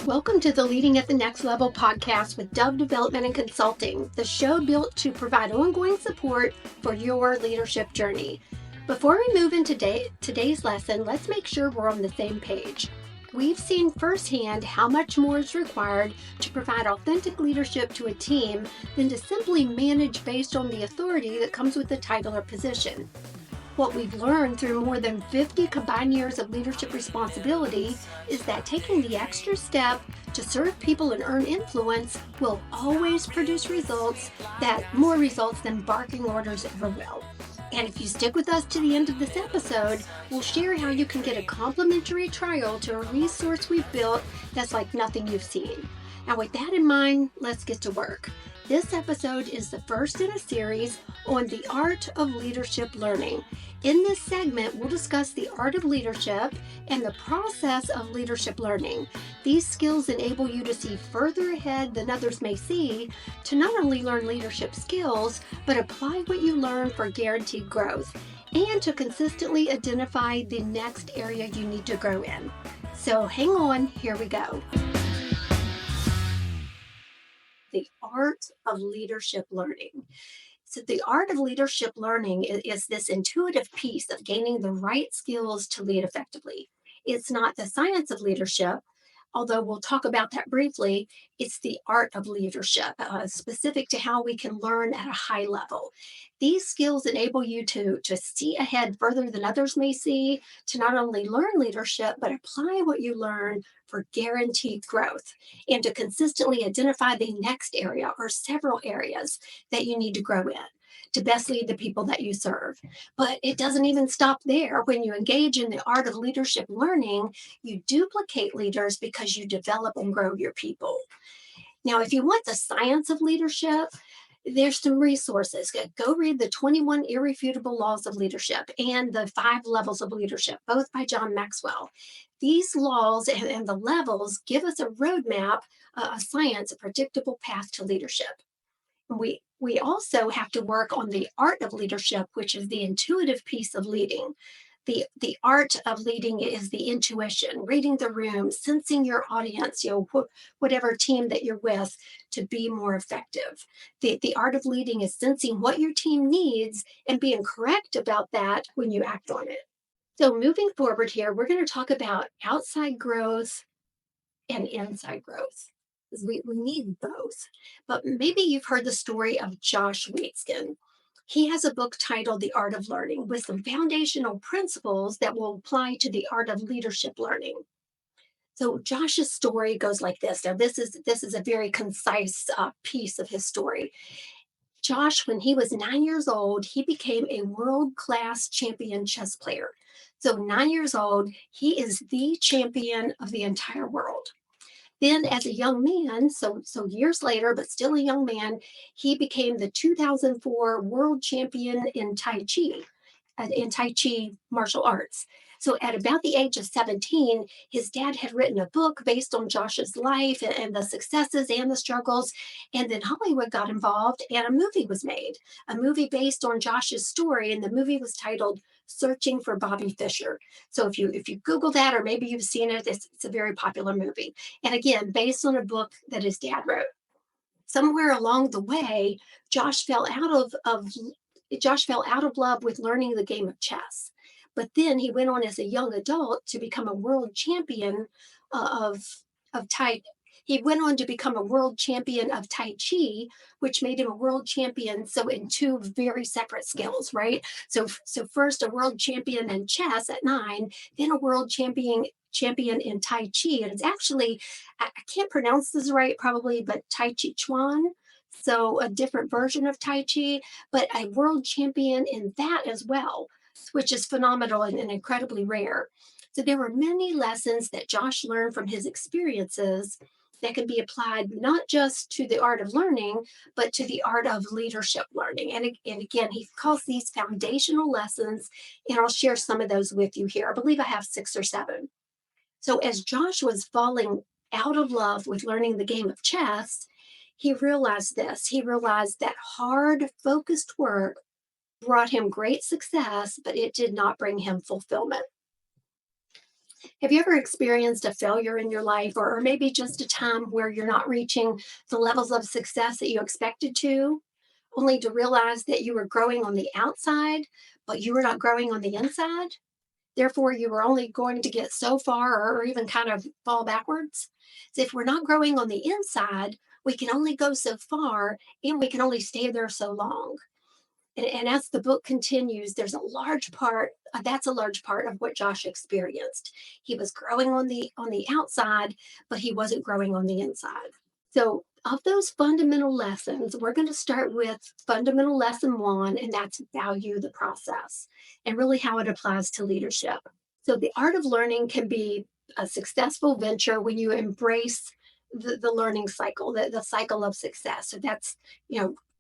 Welcome to the Leading at the Next Level podcast with Dove Development and Consulting, the show built to provide ongoing support for your leadership journey. Before we move into today's lesson, let's make sure we're on the same page. We've seen firsthand how much more is required to provide authentic leadership to a team than to simply manage based on the authority that comes with the title or position. What we've learned through more than 50 combined years of leadership responsibility is that taking the extra step to serve people and earn influence will always produce more results than barking orders ever will. And if you stick with us to the end of this episode, we'll share how you can get a complimentary trial to a resource we've built that's like nothing you've seen. Now, with that in mind, let's get to work. This episode is the first in a series on the art of leadership learning. In this segment, we'll discuss the art of leadership and the process of leadership learning. These skills enable you to see further ahead than others may see, to not only learn leadership skills, but apply what you learn for guaranteed growth, and to consistently identify the next area you need to grow in. So hang on, here we go. The art of leadership learning. So the art of leadership learning is this intuitive piece of gaining the right skills to lead effectively. It's not the science of leadership, although we'll talk about that briefly. It's the art of leadership, specific to how we can learn at a high level. These skills enable you to see ahead further than others may see, to not only learn leadership, but apply what you learn for guaranteed growth, and to consistently identify the next area or several areas that you need to grow in to best lead the people that you serve. But it doesn't even stop there. When you engage in the art of leadership learning, you duplicate leaders because you develop and grow your people. Now, if you want the science of leadership, there's some resources. Go read the 21 Irrefutable Laws of Leadership and the 5 Levels of Leadership, both by John Maxwell. These laws and the levels give us a roadmap, a science, a predictable path to leadership. We also have to work on the art of leadership, which is the intuitive piece of leading. The art of leading is the intuition, reading the room, sensing your audience, whatever team that you're with, to be more effective. The art of leading is sensing what your team needs and being correct about that when you act on it. So moving forward here, we're going to talk about outside growth and inside growth. We need both. But maybe you've heard the story of Josh Waitzkin. He has a book titled The Art of Learning, with some foundational principles that will apply to the art of leadership learning. So Josh's story goes like this. Now, this is a very concise piece of his story. Josh, when he was 9 years old, he became a world-class champion chess player. So 9 years old, he is the champion of the entire world. Then as a young man, so years later, but still a young man, he became the 2004 world champion in Tai Chi martial arts. So at about the age of 17, his dad had written a book based on Josh's life and the successes and the struggles. And then Hollywood got involved and a movie was made, a movie based on Josh's story. And the movie was titled Searching for Bobby Fischer. So if you Google that, or maybe you've seen it, it's a very popular movie. And again, based on a book that his dad wrote. Somewhere along the way, Josh fell out of love with learning the game of chess. But then he went on as a young adult to become a world champion of Tai. He went on to become a world champion of Tai Chi, which made him a world champion. So in 2 very separate skills, right? So first a world champion in chess at 9, then a world champion in Tai Chi. And it's actually, I can't pronounce this right probably, but Tai Chi Chuan. So a different version of Tai Chi, but a world champion in that as well, which is phenomenal and incredibly rare. So there were many lessons that Josh learned from his experiences that can be applied not just to the art of learning, but to the art of leadership learning. And again, he calls these foundational lessons, and I'll share some of those with you here. I believe I have 6 or 7. So as Josh was falling out of love with learning the game of chess, he realized this. He realized that hard, focused work brought him great success, but it did not bring him fulfillment. Have you ever experienced a failure in your life, or maybe just a time where you're not reaching the levels of success that you expected to, only to realize that you were growing on the outside, but you were not growing on the inside? Therefore, you were only going to get so far or even kind of fall backwards. So, if we're not growing on the inside, we can only go so far and we can only stay there so long. And as the book continues, there's a large part, that's a large part of what Josh experienced. He was growing on the outside, but he wasn't growing on the inside. So, of those fundamental lessons, we're going to start with fundamental lesson one, and that's value the process and really how it applies to leadership. So, the art of learning can be a successful venture when you embrace the learning cycle, the cycle of success. So, that's,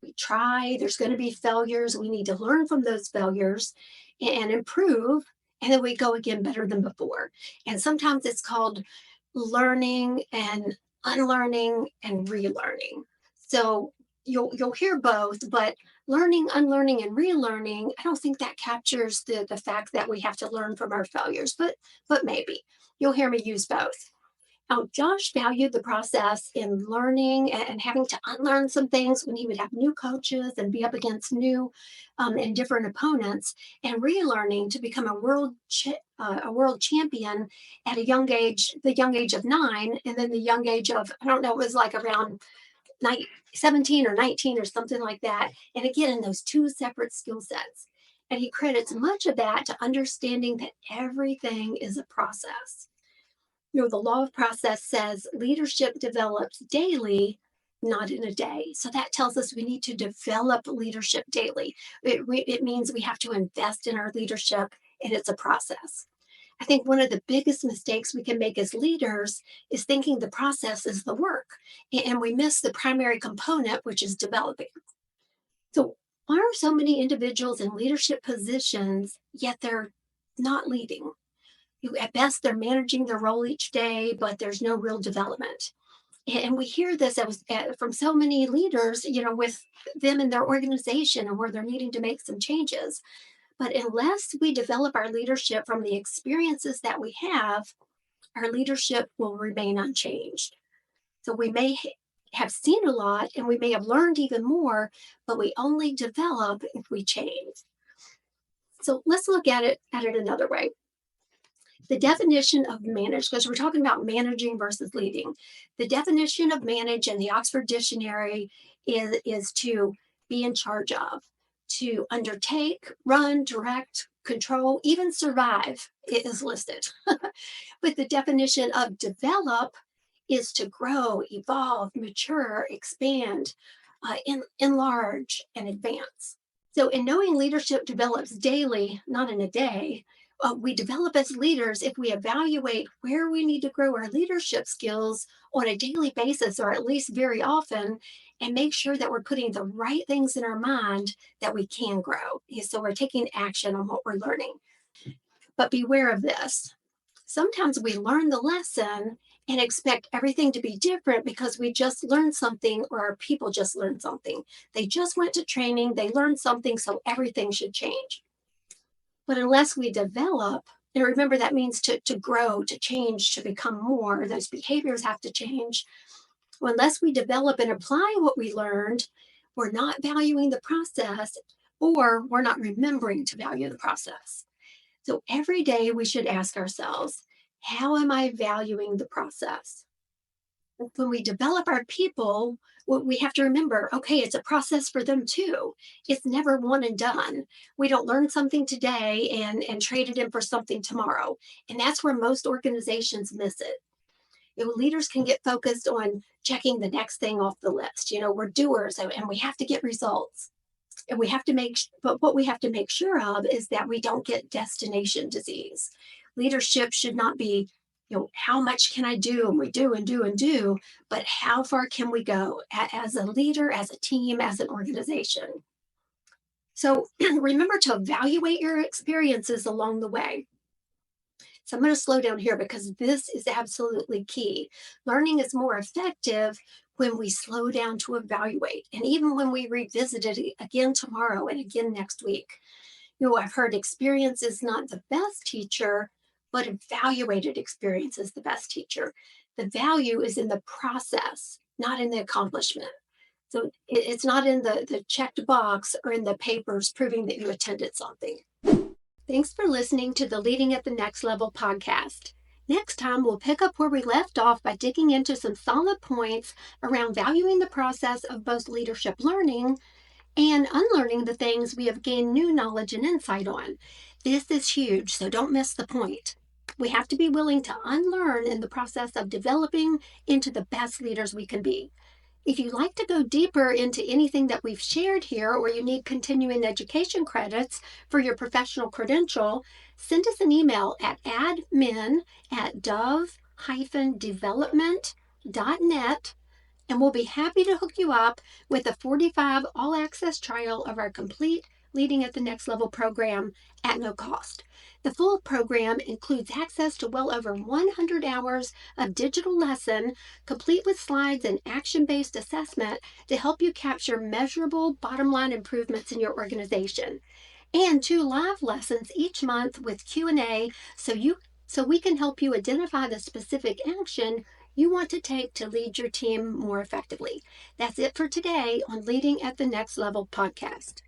we try, there's going to be failures. We need to learn from those failures and improve. And then we go again better than before. And sometimes it's called learning and unlearning and relearning. So you'll hear both, but learning, unlearning, and relearning, I don't think that captures the fact that we have to learn from our failures, but maybe you'll hear me use both. Josh valued the process in learning and having to unlearn some things when he would have new coaches and be up against new and different opponents, and relearning to become a world champion at a young age, the young age of 9, and then the young age of, I don't know, it was like around 17 or 19 or something like that. And again, in those two separate skill sets. And he credits much of that to understanding that everything is a process. The law of process says leadership develops daily, not in a day. So that tells us we need to develop leadership daily. It means we have to invest in our leadership, and it's a process. I think one of the biggest mistakes we can make as leaders is thinking the process is the work, and we miss the primary component, which is developing. So, why are so many individuals in leadership positions, yet they're not leading? At best, they're managing their role each day, but there's no real development. And we hear this from so many leaders, with them in their organization and where they're needing to make some changes. But unless we develop our leadership from the experiences that we have, our leadership will remain unchanged. So we may have seen a lot and we may have learned even more, but we only develop if we change. So let's look at it another way. The definition of manage, because we're talking about managing versus leading. The definition of manage in the Oxford Dictionary is to be in charge of, to undertake, run, direct, control, even survive. It is listed. But the definition of develop is to grow, evolve, mature, expand, enlarge, and advance. So, in knowing leadership develops daily, not in a day, we develop as leaders if we evaluate where we need to grow our leadership skills on a daily basis, or at least very often, and make sure that we're putting the right things in our mind that we can grow. So, we're taking action on what we're learning. But beware of this. Sometimes we learn the lesson and expect everything to be different because we just learned something or our people just learned something. They just went to training, they learned something, so everything should change. But unless we develop, and remember that means to grow, to change, to become more, those behaviors have to change. Well, unless we develop and apply what we learned, we're not valuing the process, or we're not remembering to value the process. So every day we should ask ourselves, how am I valuing the process? When we develop our people, we have to remember, okay, it's a process for them too. It's never one and done. We don't learn something today and trade it in for something tomorrow. And that's where most organizations miss it. Leaders can get focused on checking the next thing off the list. We're doers and we have to get results. And but what we have to make sure of is that we don't get destination disease. Leadership should not be, how much can I do? And we do and do and do, but how far can we go as a leader, as a team, as an organization? So remember to evaluate your experiences along the way. So I'm going to slow down here because this is absolutely key. Learning is more effective when we slow down to evaluate, and even when we revisit it again tomorrow and again next week. I've heard experience is not the best teacher, but evaluated experience is the best teacher. The value is in the process, not in the accomplishment. So it's not in the checked box or in the papers proving that you attended something. Thanks for listening to the Leading at the Next Level podcast. Next time, we'll pick up where we left off by digging into some solid points around valuing the process of both leadership learning and unlearning the things we have gained new knowledge and insight on. This is huge, so don't miss the point. We have to be willing to unlearn in the process of developing into the best leaders we can be. If you'd like to go deeper into anything that we've shared here, or you need continuing education credits for your professional credential, send us an email at admin@dove-development.net, and we'll be happy to hook you up with a 45 all-access trial of our complete Leading at the Next Level program at no cost. The full program includes access to well over 100 hours of digital lesson, complete with slides and action-based assessment to help you capture measurable bottom-line improvements in your organization, and 2 live lessons each month with Q&A so we can help you identify the specific action you want to take to lead your team more effectively. That's it for today on Leading at the Next Level podcast.